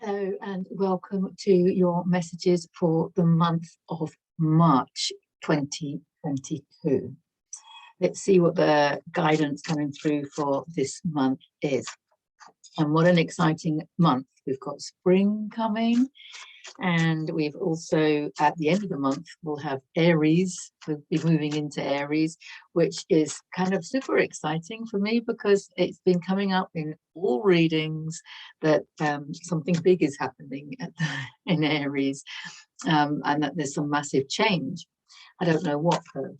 Hello and welcome to your messages for the month of March 2022. Let's see what the guidance coming through for this month is. And what an exciting month. We've got spring coming, and we've also, at the end of the month, we'll have Aries. We'll be moving into Aries, which is kind of super exciting for me because it's been coming up in all readings that something big is happening in Aries, and that there's some massive change. I don't know what though.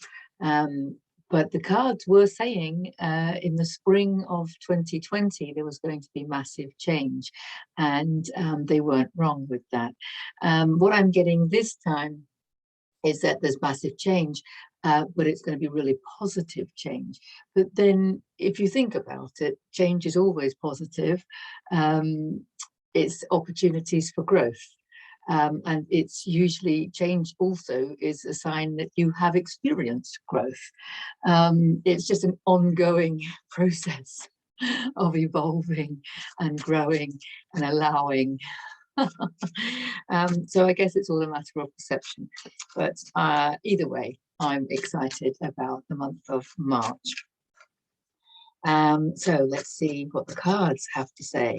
But the cards were saying in the spring of 2020 there was going to be massive change, and they weren't wrong with that. What I'm getting this time is that there's massive change, but it's going to be really positive change. But then if you think about it, change is always positive. It's opportunities for growth. And it's usually change also is a sign that you have experienced growth. It's just an ongoing process of evolving and growing and allowing. So I guess it's all a matter of perception, but either way, I'm excited about the month of March. So let's see what the cards have to say.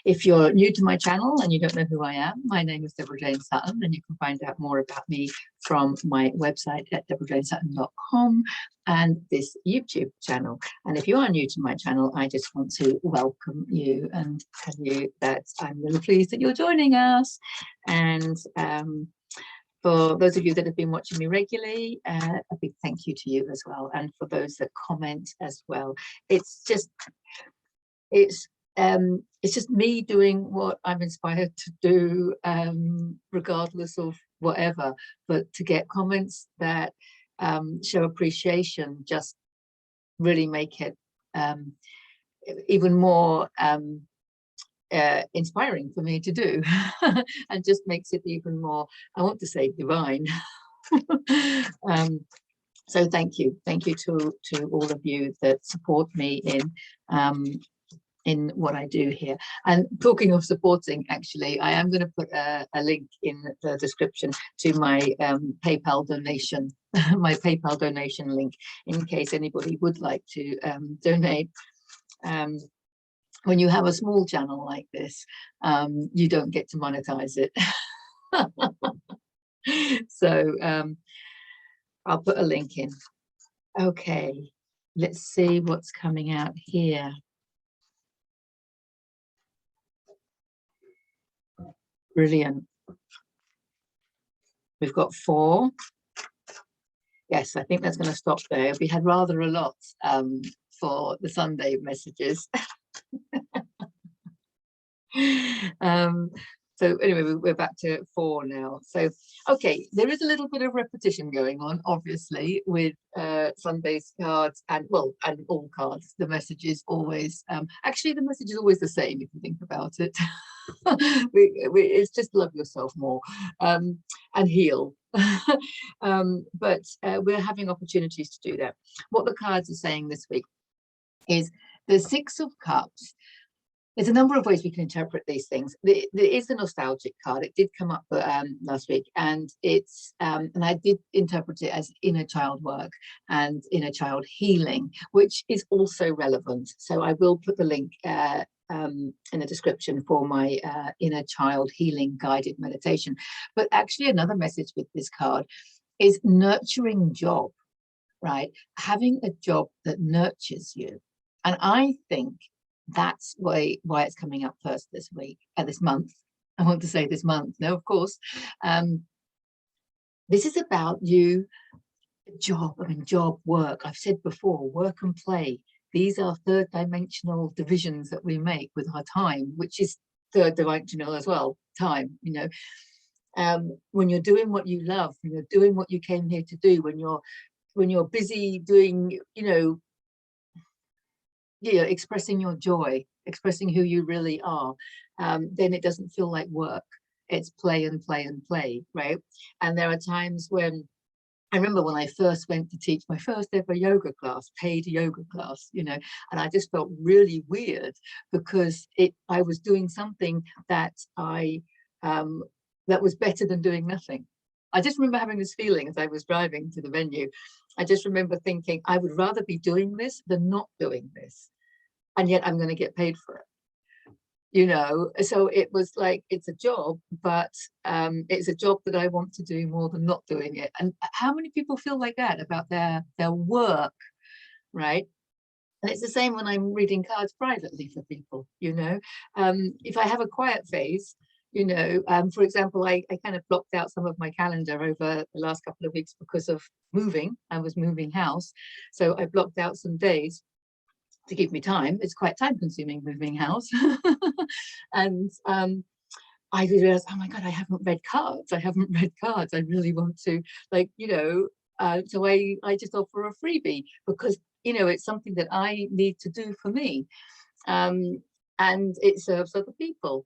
If you're new to my channel and you don't know who I am, my name is Deborah Jane Sutton, and you can find out more about me from my website at deborahjanesutton.com and this YouTube channel. And if you are new to my channel, I just want to welcome you and tell you that I'm really pleased that you're joining us. And for those of you that have been watching me regularly, a big thank you to you as well. And for those that comment as well, it's just me doing what I'm inspired to do, regardless of whatever. But to get comments that show appreciation just really make it even more inspiring for me to do, and just makes it even more, I want to say, divine. So thank you to all of you that support me in what I do here. And talking of supporting, actually, I am going to put a link in the description to my PayPal donation, my PayPal donation link, in case anybody would like to donate. When you have a small channel like this, you don't get to monetize it. So I'll put a link in. Okay, let's see what's coming out here. Brilliant. We've got 4. Yes, I think that's going to stop there. We had rather a lot for the Sunday messages. So anyway, we're back to 4 now. So, okay, there is a little bit of repetition going on, obviously, with Sunday's cards and, well, and all cards. The message is always, actually, the message is always the same if you think about it. It's just love yourself more and heal. But we're having opportunities to do that. What the cards are saying this week is the 6 of Cups. There's a number of ways we can interpret these things. There is a nostalgic card. It did come up last week, and it's and I did interpret it as inner child work and inner child healing, which is also relevant. So I will put the link in the description for my inner child healing guided meditation. But actually, another message with this card is nurturing job, right? Having a job that nurtures you. And I think that's why it's coming up first this week, this month. I want to say this month, no, of course. This is about you, job, job, work. I've said before, work and play. These are 3rd dimensional divisions that we make with our time, which is 3rd dimensional as well, time, you know. When you're doing what you love, when you're doing what you came here to do, when you're busy doing, you know, expressing your joy, expressing who you really are, then it doesn't feel like work. It's play and play and play, right? And there are times when I remember when I first went to teach my first ever yoga class, paid yoga class, you know, and I just felt really weird because I was doing something that that was better than doing nothing. I just remember having this feeling as I was driving to the venue. I just remember thinking, I would rather be doing this than not doing this. And yet I'm going to get paid for it. You know, so it was like, it's a job, but it's a job that I want to do more than not doing it. And how many people feel like that about their work, right? And it's the same when I'm reading cards privately for people, you know. If I have a quiet phase, you know, for example, I kind of blocked out some of my calendar over the last couple of weeks because of moving. I was moving house. So I blocked out some days to give me time. It's quite time consuming moving house. And I realized, oh my God, I haven't read cards. I haven't read cards. I really want to, like, you know, so I just offer a freebie because, you know, it's something that I need to do for me. And it serves other people.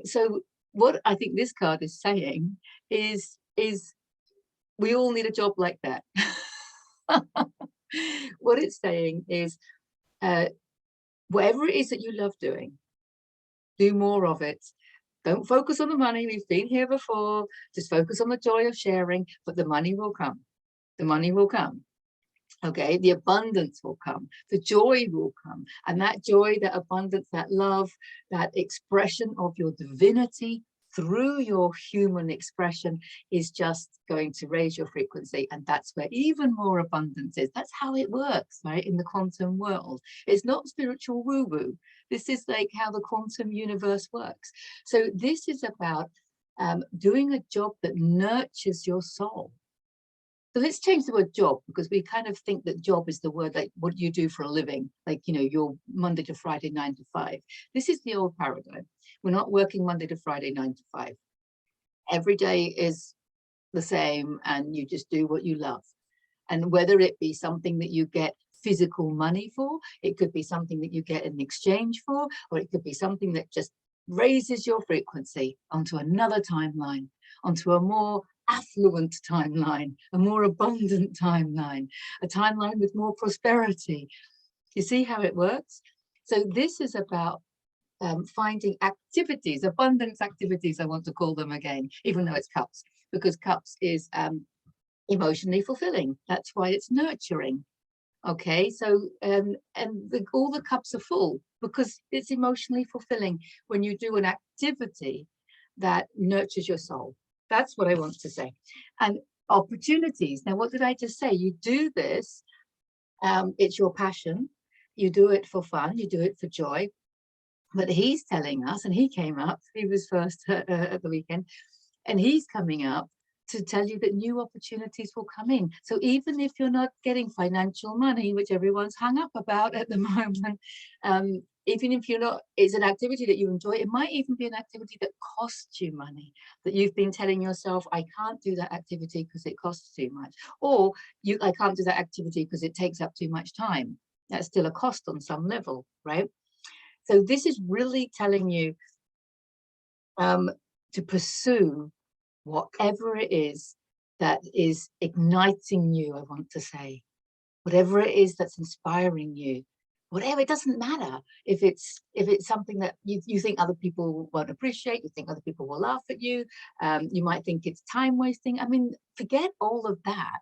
So what I think this card is saying is we all need a job like that. What it's saying is, whatever it is that you love doing, do more of it. Don't focus on the money. We've been here before. Just focus on the joy of sharing, but the money will come. The money will come. Okay, the abundance will come, the joy will come, and that joy, that abundance, that love, that expression of your divinity through your human expression is just going to raise your frequency, and that's where even more abundance is. That's how it works, right, in the quantum world. It's not spiritual woo-woo. This is like how the quantum universe works. So this is about doing a job that nurtures your soul. So let's change the word job, because we kind of think that job is the word like what you do for a living, like, you know, your Monday to Friday, 9 to 5. This is the old paradigm. We're not working Monday to Friday, 9 to 5. Every day is the same and you just do what you love. And whether it be something that you get physical money for, it could be something that you get in exchange for, or it could be something that just raises your frequency onto another timeline, onto a more affluent timeline, a more abundant timeline, a timeline with more prosperity. You see how it works? So this is about finding activities, abundance activities, I want to call them again, even though it's cups, because cups is emotionally fulfilling. That's why it's nurturing. Okay, so all the cups are full because it's emotionally fulfilling when you do an activity that nurtures your soul. That's what I want to say. And opportunities. Now, what did I just say? You do this, it's your passion. You do it for fun. You do it for joy. But he's telling us, and he came up, he was first at the weekend, and he's coming up to tell you that new opportunities will come in. So even if you're not getting financial money, which everyone's hung up about at the moment, even if you're not, it's an activity that you enjoy, it might even be an activity that costs you money, that you've been telling yourself, I can't do that activity because it costs too much, or I can't do that activity because it takes up too much time. That's still a cost on some level, right? So this is really telling you to pursue whatever it is that is igniting you, I want to say, whatever it is that's inspiring you, whatever, it doesn't matter if it's something that you think other people won't appreciate, you think other people will laugh at you, you might think it's time wasting. I mean, forget all of that.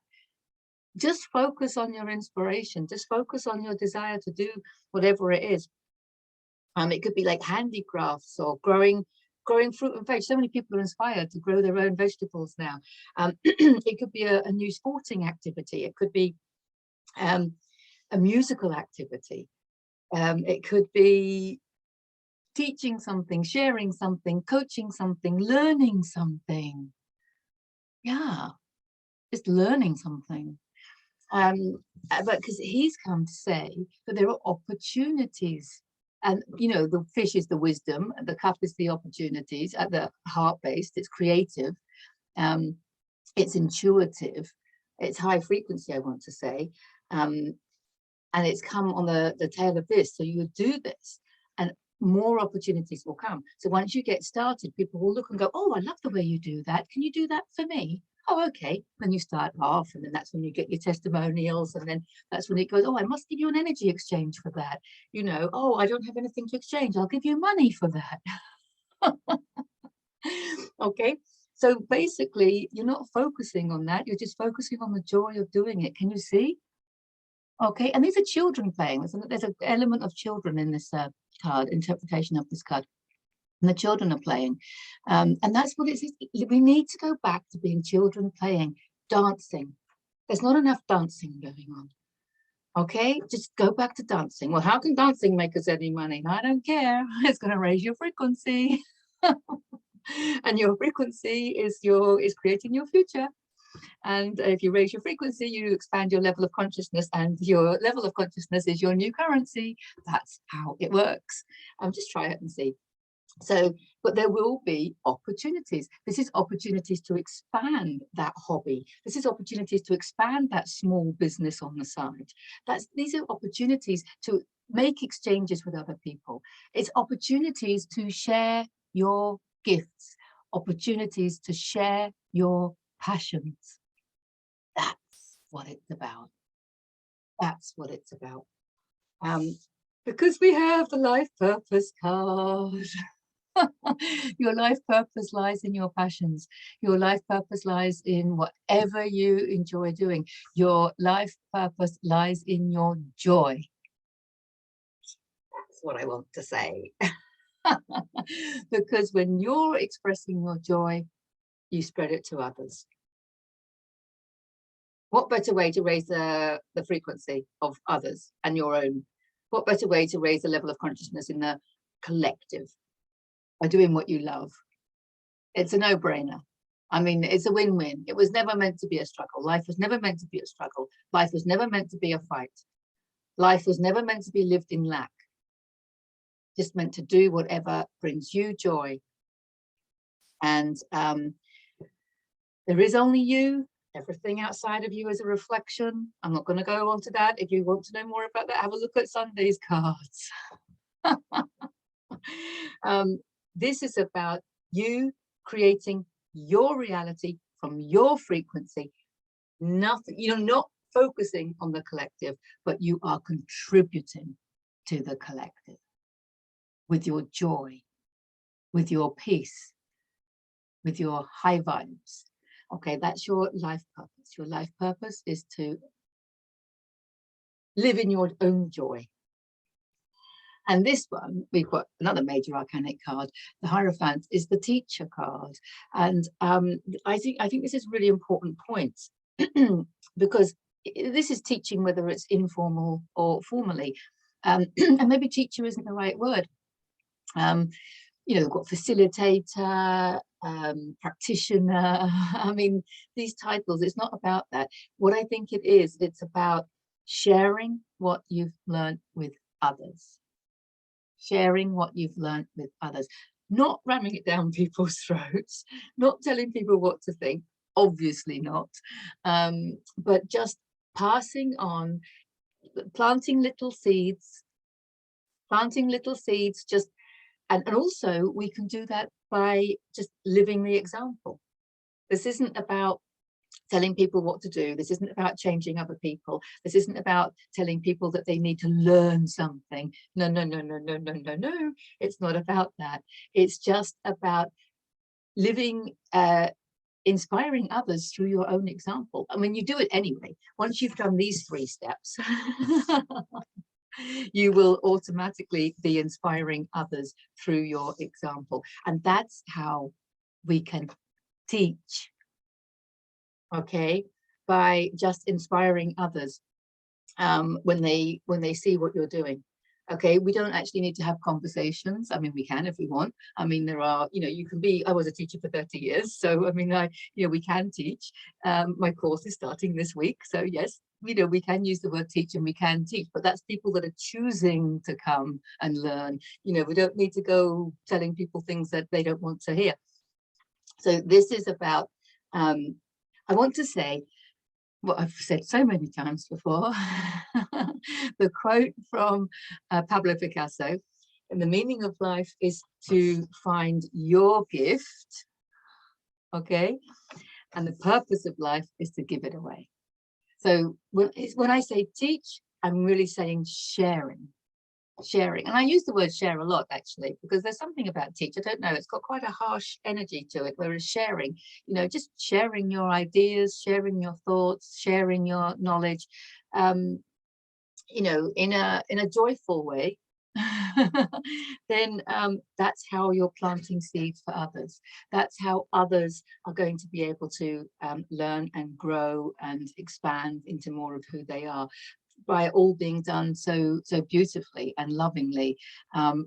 Just focus on your inspiration, just focus on your desire to do whatever it is. It could be like handicrafts or growing fruit and veg. So many people are inspired to grow their own vegetables now. It could be a new sporting activity. It could be a musical activity. It could be teaching something, sharing something, coaching something, learning something. Yeah, just learning something. But because he's come to say that there are opportunities. And, you know, the fish is the wisdom, the cup is the opportunities, at the heart-based, it's creative, it's intuitive, it's high frequency, I want to say. And it's come on the tail of this. So you do this and more opportunities will come. So once you get started, people will look and go, oh, I love the way you do that. Can you do that for me? Oh, okay. Then you start off, and then that's when you get your testimonials, and then that's when it goes, oh, I must give you an energy exchange for that. You know, oh, I don't have anything to exchange. I'll give you money for that. Okay. So basically, you're not focusing on that. You're just focusing on the joy of doing it. Can you see? Okay. And these are children playing. There's an element of children in this card, interpretation of this card. And the children are playing. And that's what it is. We need to go back to being children playing, dancing. There's not enough dancing going on. Okay, just go back to dancing. Well, how can dancing make us any money? I don't care. It's going to raise your frequency. And your frequency is creating your future. And if you raise your frequency, you expand your level of consciousness, and your level of consciousness is your new currency. That's how it works. Just try it and see. So, but there will be opportunities. This is opportunities to expand that hobby. This is opportunities to expand that small business on the side. These are opportunities to make exchanges with other people. It's opportunities to share your gifts, opportunities to share your passions. That's what it's about. That's what it's about. Because we have the life purpose card. Your life purpose lies in your passions. Your life purpose lies in whatever you enjoy doing. Your life purpose lies in your joy. That's what I want to say. Because when you're expressing your joy, you spread it to others. What better way to raise the frequency of others and your own? What better way to raise the level of consciousness in the collective? By doing what you love. It's a no-brainer. I mean, it's a win-win. It was never meant to be a struggle. Life was never meant to be a struggle. Life was never meant to be a fight. Life was never meant to be lived in lack. Just meant to do whatever brings you joy. And there is only you. Everything outside of you is a reflection. I'm not going to go on to that. If you want to know more about that, have a look at Sunday's cards. This is about you creating your reality from your frequency. Nothing, you're not focusing on the collective, but you are contributing to the collective with your joy, with your peace, with your high vibes. Okay, that's your life purpose. Your life purpose is to live in your own joy. And this one, we've got another major arcanic card. The Hierophant is the teacher card. And I think this is a really important point because this is teaching, whether it's informal or formally. And maybe teacher isn't the right word. You know, we've got facilitator, practitioner. I mean, these titles, it's not about that. What I think it is, it's about sharing what you've learned with others. Sharing what you've learned with others, not ramming it down people's throats, not telling people what to think, obviously not, but just passing on, planting little seeds, just, and also we can do that by just living the example. This isn't about telling people what to do. This isn't about changing other people. This isn't about telling people that they need to learn something. No. It's not about that. It's just about living, inspiring others through your own example. I mean, you do it anyway. Once you've done these 3 steps, you will automatically be inspiring others through your example. And that's how we can teach. Okay, by just inspiring others when they see what you're doing. Okay, we don't actually need to have conversations. I mean, we can if we want. I mean, there are, you know, you can be, I was a teacher for 30 years, so I mean, we can teach. My course is starting this week, so yes, we can use the word teach and we can teach, but that's people that are choosing to come and learn. You know, we don't need to go telling people things that they don't want to hear. So this is about, I want to say what I've said so many times before, the quote from Pablo Picasso, and the meaning of life is to find your gift, okay? And the purpose of life is to give it away. So when I say teach, I'm really saying sharing. And I use the word share a lot, actually, because there's something about teach, I don't know, it's got quite a harsh energy to it, whereas sharing, you know, just sharing your ideas, sharing your thoughts, sharing your knowledge, you know, in a joyful way, then that's how you're planting seeds for others. That's how others are going to be able to learn and grow and expand into more of who they are, by all being done so beautifully and lovingly,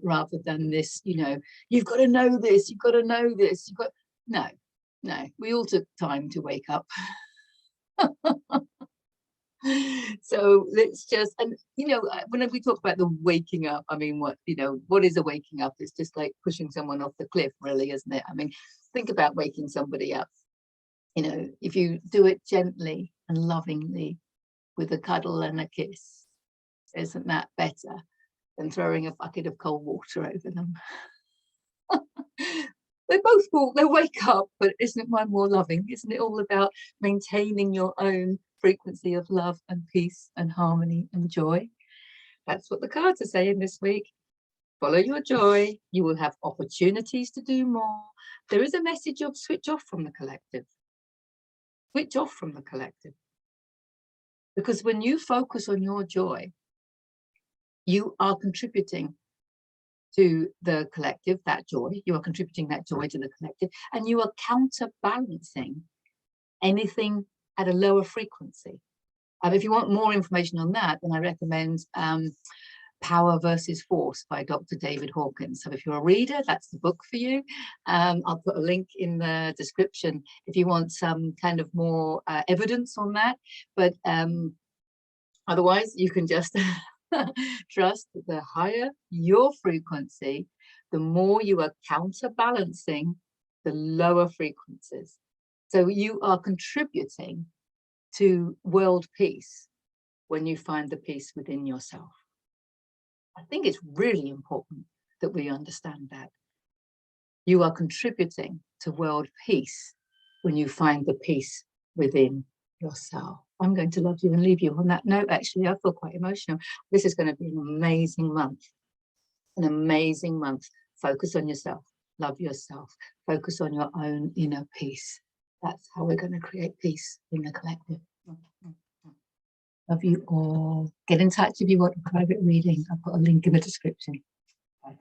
rather than this, you know, you've got to know this, you've got to know this, you've got no, we all took time to wake up. So let's just, and you know, when we talk about the waking up, I mean, what, you know, what is a waking up? It's just like pushing someone off the cliff, really, isn't it? I mean, think about waking somebody up. You know, if you do it gently and lovingly, with a cuddle and a kiss, isn't that better than throwing a bucket of cold water over them? They both will, they'll wake up, but isn't one more loving? Isn't it all about maintaining your own frequency of love and peace and harmony and joy? That's what the cards are saying this week. Follow your joy. You will have opportunities to do more. There is a message of switch off from the collective. Switch off from the collective. Because when you focus on your joy, you are contributing to the collective, that joy. You are contributing that joy to the collective, and you are counterbalancing anything at a lower frequency. If you want more information on that, then I recommend Power versus Force by Dr. David Hawkins. So if you're a reader, that's the book for you. I'll put a link in the description if you want some kind of more evidence on that. But otherwise, you can just trust that the higher your frequency, the more you are counterbalancing the lower frequencies. So you are contributing to world peace when you find the peace within yourself. I think it's really important that we understand that. You are contributing to world peace when you find the peace within yourself. I'm going to love you and leave you on that note. Actually, I feel quite emotional. This is going to be an amazing month. An amazing month. Focus on yourself. Love yourself. Focus on your own inner peace. That's how we're going to create peace in the collective. Love you all. Get in touch if you want a private reading. I'll put a link in the description. Bye.